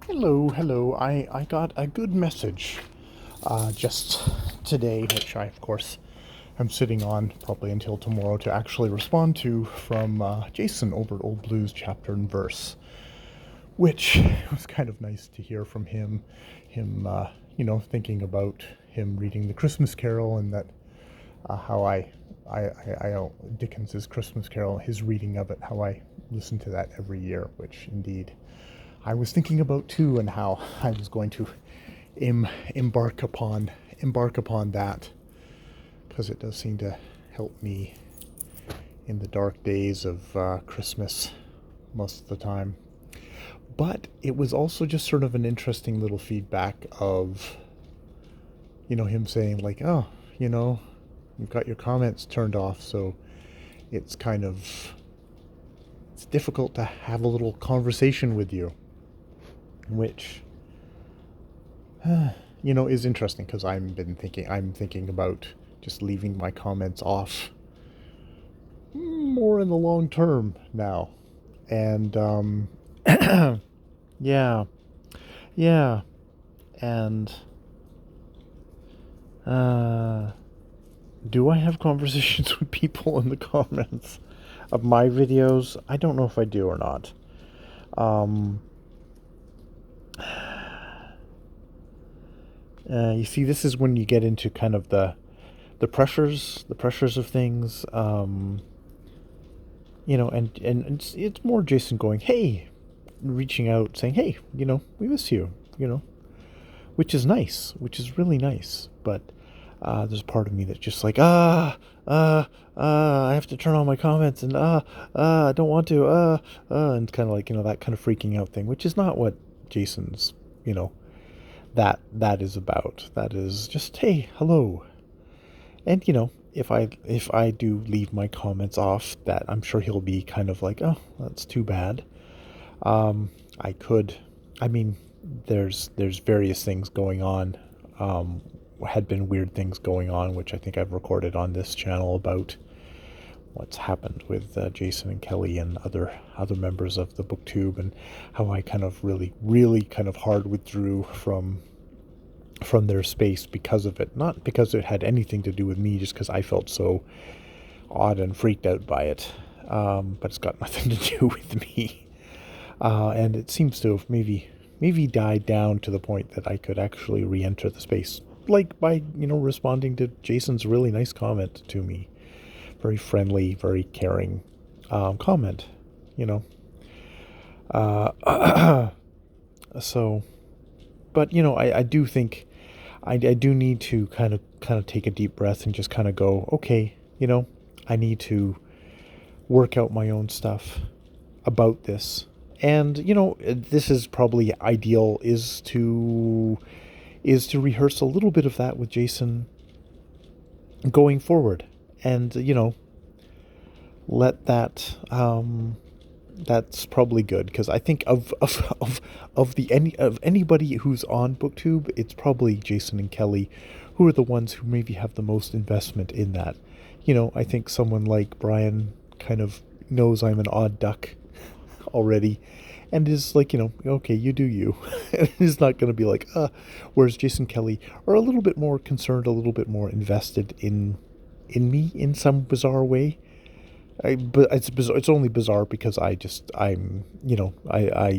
Hello. I got a good message just today, which I, of course, am sitting on probably until tomorrow to actually respond to from Jason over at Old Blues Chapter and Verse, which was kind of nice to hear from him. Thinking about him reading the Christmas Carol and that how I Dickens's Christmas Carol, his reading of it, how I listen to that every year, which indeed I was thinking about too, and how I was going to em- embark upon embark upon that because it does seem to help me in the dark days of Christmas most of the time. But it was also just sort of an interesting little feedback of him saying like, oh, you've got your comments turned off, so it's kind of it's difficult to have a little conversation with you, which is interesting because I'm thinking about just leaving my comments off more in the long term now. And yeah, yeah, and uh, do I have conversations with people in the comments of my videos? I don't know if I do or not. Um, you see, this is when you get into kind of the pressures of things. And it's more Jason going, hey, reaching out, saying, hey, we miss you, which is nice, which is really nice. But there's a part of me that's just like, I have to turn on my comments, and I don't want to, and kind of like, that kind of freaking out thing, which is not what Jason's, that is about. That is just, hey, hello. And if I do leave my comments off, that I'm sure he'll be kind of like, oh, that's too bad. I could, I mean, there's various things going on. Had been weird things going on, which I think I've recorded on this channel about what's happened with Jason and Kelly and other members of the BookTube, and how I kind of really kind of hard withdrew from their space because of it. Not because it had anything to do with me, just because I felt so odd and freaked out by it. But it's got nothing to do with me. And it seems to have maybe died down to the point that I could actually re-enter the space, like by responding to Jason's really nice comment to me, very friendly, very caring comment. You know, so, but I do think I do need to kind of take a deep breath and just kind of go, okay, I need to work out my own stuff about this. And this is probably ideal is to rehearse a little bit of that with Jason going forward, and let that that's probably good, because I think of anybody who's on BookTube, it's probably Jason and Kelly who are the ones who maybe have the most investment in that. I think someone like Brian kind of knows I'm an odd duck already, and is like, okay, you do you. And is not going to be like, whereas Jason Kelly are a little bit more concerned, a little bit more invested in me in some bizarre way. But it's bizarre. It's only bizarre because I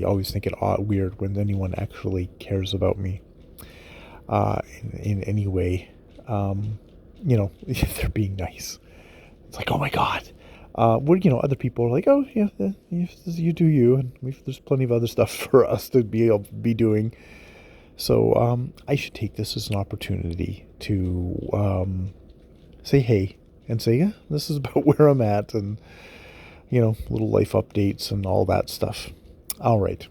always think it weird when anyone actually cares about me in any way. If they're being nice. It's like, oh my god. Other people are like, oh yeah, you do you, and there's plenty of other stuff for us to be able to be doing. So I should take this as an opportunity to say hey, and say, yeah, this is about where I'm at, and little life updates and all that stuff. All right.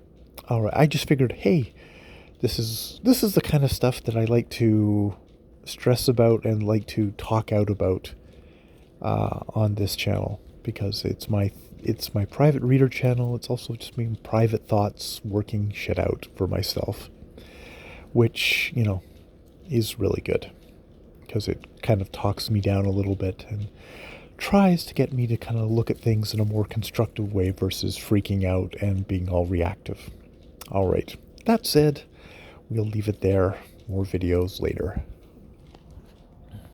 I just figured, hey, this is the kind of stuff that I like to stress about and like to talk out about on this channel, because it's my private reader channel. It's also just me private thoughts, working shit out for myself, which is really good, because it kind of talks me down a little bit and tries to get me to kind of look at things in a more constructive way versus freaking out and being all reactive. All right. that said, we'll leave it there. More videos later.